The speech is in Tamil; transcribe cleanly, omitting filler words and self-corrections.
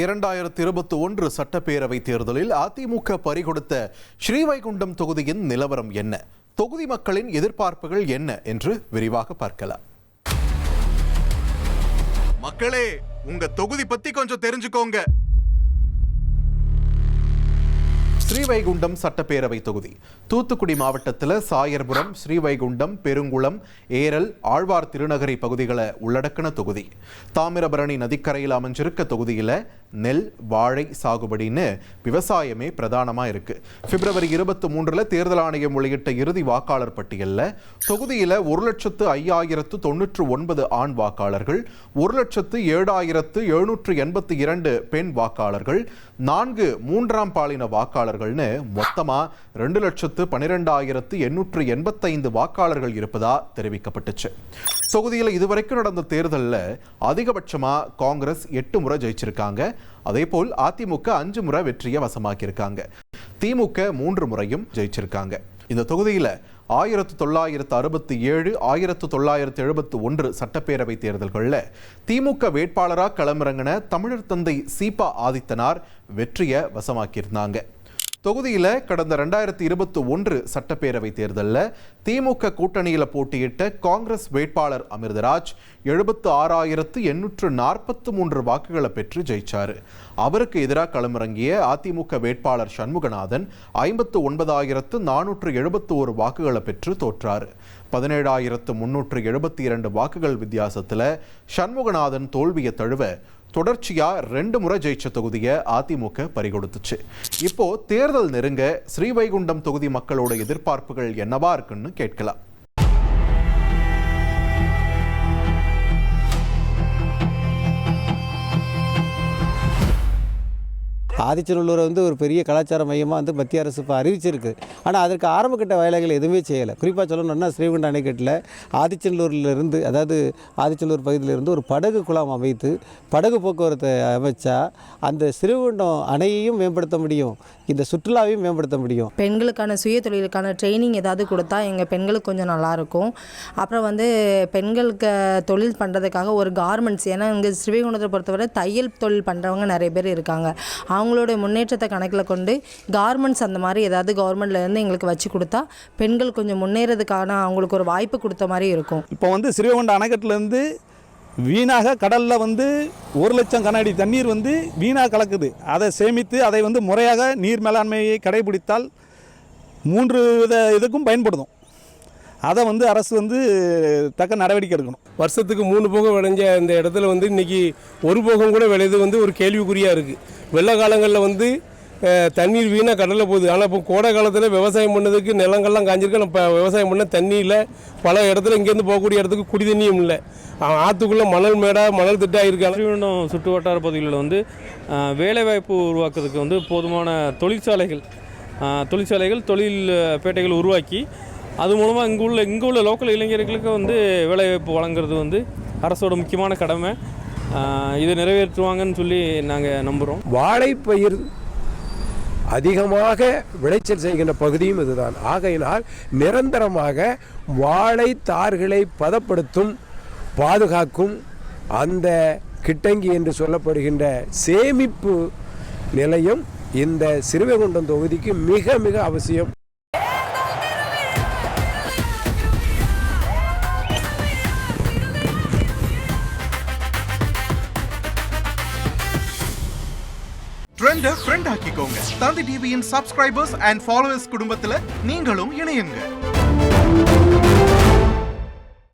2021 சட்டப்பேரவை தேர்தலில் அதிமுக பறிகொடுத்த ஸ்ரீவைகுண்டம் தொகுதியின் நிலவரம் என்ன, தொகுதி மக்களின் எதிர்பார்ப்புகள் என்ன என்று விரிவாக பார்க்கலாம். மக்களே, உங்க தொகுதி பத்தி கொஞ்சம் தெரிஞ்சுக்கோங்க. ஸ்ரீவைகுண்டம் சட்டப்பேரவை தொகுதி தூத்துக்குடி மாவட்டத்தில் சாயர்புரம், ஸ்ரீவைகுண்டம், பெருங்குளம், ஏரல், ஆழ்வார் திருநகரி பகுதிகளை உள்ளடக்கின தொகுதி. தாமிரபரணி நதிக்கரையில் அமைஞ்சிருக்க தொகுதியில் நெல், வாழை சாகுபடின்னு விவசாயமே பிரதானமாக இருக்கு. பிப்ரவரி 23 தேர்தல் ஆணையம் வெளியிட்ட இறுதி வாக்காளர் பட்டியலில் தொகுதியில் 1,05,099 ஆண் வாக்காளர்கள், 1,07,782 பெண் வாக்காளர்கள், 4 மூன்றாம் பாலின வாக்காளர்கள்னு மொத்தமா 2,12,885 வாக்காளர்கள் இருப்பதா தெரிவிக்கப்பட்டுச்சு. தொகுதியில் இதுவரைக்கும் நடந்த தேர்தலில் அதிகபட்சமா காங்கிரஸ் 8 முறை ஜெயிச்சிருக்காங்க. அதேபோல் அதிமுக 5 முறை வெற்றியை வசமாக்கியிருக்காங்க. திமுக 3 முறையும் ஜெயிச்சிருக்காங்க. இந்த தொகுதியில் 1967, 1971 சட்டப்பேரவை தேர்தல்களில் திமுக வேட்பாளராக களமிறங்கின தமிழர் தந்தை சீபா ஆதித்தனார் வெற்றியை வசமாக்கியிருந்தாங்க. தொகுதியில் கடந்த 2021 சட்டப்பேரவை தேர்தலில் திமுக கூட்டணியில் போட்டியிட்ட காங்கிரஸ் வேட்பாளர் அமிர்தராஜ் 76,843 வாக்குகளை பெற்று ஜெயிச்சார். அவருக்கு எதிராக களமிறங்கிய அதிமுக வேட்பாளர் சண்முகநாதன் 59,471 வாக்குகளை பெற்று தோற்றார். 17,372 வாக்குகள் வித்தியாசத்தில் சண்முகநாதன் தோல்வியை தழுவ தொடர்ச்சியா 2 முறை ஜெயிச்ச தொகுதியை அதிமுக பறிகொடுத்துச்சு. இப்போ தேர்தல் நெருங்க ஸ்ரீவைகுண்டம் தொகுதி மக்களோட எதிர்பார்ப்புகள் என்னவா இருக்குன்னு கேட்கலாம். ஆதிச்சநல்லூரை ஒரு பெரிய கலாச்சார மையமாக மத்திய அரசு இப்போ அறிவிச்சிருக்கு. ஆனால் அதற்கு ஆரம்பக்கட்ட வேலைகள் எதுவுமே செய்யலை. குறிப்பாக சொல்லணும்னா ஸ்ரீவைகுண்டம் அணைக்கட்டில் ஆதிச்சநல்லூரிலிருந்து, அதாவது ஆதிச்சநல்லூர் பகுதியிலிருந்து ஒரு படகு குழாம் அமைத்து படகு போக்குவரத்தை அமைச்சா அந்த ஸ்ரீவைகுண்டம் அணையையும் மேம்படுத்த முடியும், இந்த சுற்றுலாவையும் மேம்படுத்த முடியும். பெண்களுக்கான சுய தொழிலுக்கான ட்ரைனிங் ஏதாவது கொடுத்தா எங்கள் பெண்களுக்கு கொஞ்சம் நல்லாயிருக்கும். அப்புறம் பெண்களுக்கு தொழில் பண்ணுறதுக்காக ஒரு கார்மெண்ட்ஸ், ஏன்னா இங்கே ஸ்ரீவைகுண்டத்தை பொறுத்தவரை தையல் தொழில் பண்ணுறவங்க நிறைய பேர் இருக்காங்க. அவங்களோட முன்னேற்றத்தை கணக்கில் கொண்டு கார்மெண்ட்ஸ் அந்த மாதிரி ஏதாவது கவர்மெண்ட்லேருந்து எங்களுக்கு வச்சு கொடுத்தா பெண்கள் கொஞ்சம் முன்னேறதுக்கான அவங்களுக்கு ஒரு வாய்ப்பு கொடுத்த மாதிரி இருக்கும். இப்போ ஸ்ரீவைகுண்டம் அணைக்கட்டிலேருந்து வீணாக கடலில் 1,00,000 கனஅடி தண்ணீர் வீணாக கலக்குது. அதை சேமித்து அதை முறையாக நீர் மேலாண்மையை கடைபிடித்தால் 3 இதுக்கும் பயன்படுத்தும். அதை அரசு தக்க நடவடிக்கை எடுக்கணும். வருஷத்துக்கு 3 போகம் விளைஞ்ச இந்த இடத்துல இன்னைக்கு ஒரு போகம் கூட விளையுது ஒரு கேள்விக்குறியாக இருக்குது. வெள்ள காலங்களில் தண்ணீர் வீணாக கடலில் போகுது. ஆனால் இப்போ கோடை காலத்தில் விவசாயம் பண்ணதுக்கு நிலங்கள்லாம் காஞ்சிருக்கு. இப்போ விவசாயம் பண்ண தண்ணி இல்லை. பல இடத்துல இங்கேருந்து போகக்கூடிய இடத்துக்கு குடி தண்ணியும் இல்லை. ஆற்றுக்குள்ளே மணல் மேடாக மணல் திட்டாக இருக்காங்க. ஸ்ரீவைகுண்டம் சுற்று வட்டார பகுதிகளில் வேலைவாய்ப்பு உருவாக்குறதுக்கு போதுமான தொழிற்சாலைகள் தொழில் பேட்டைகள் உருவாக்கி அது மூலமாக இங்கே உள்ள லோக்கல் இளைஞர்களுக்கு வேலைவாய்ப்பு வழங்குறது அரசோட முக்கியமான கடமை. இதை நிறைவேற்றுவாங்கன்னு சொல்லி நாங்கள் நம்புகிறோம். வாழைப்பயிர் அதிகமாக விளைச்சல் செய்கின்ற பகுதியும் இதுதான். ஆகையினால் நிரந்தரமாக வாழைத்தார்களை பதப்படுத்தும், பாதுகாக்கும் அந்த கிட்டங்கி என்று சொல்லப்படுகின்ற சேமிப்பு நிலையம் இந்த ஸ்ரீவைகுண்டம் தொகுதிக்கு மிக மிக அவசியம். ஃப்ரெண்ட் ஆக்கிக்கோங்க. தந்தி டிவியின் சப்ஸ்கிரைபர்ஸ் அண்ட் ஃபாலோவர்ஸ் குடும்பத்தில் நீங்களும் இணையுங்க.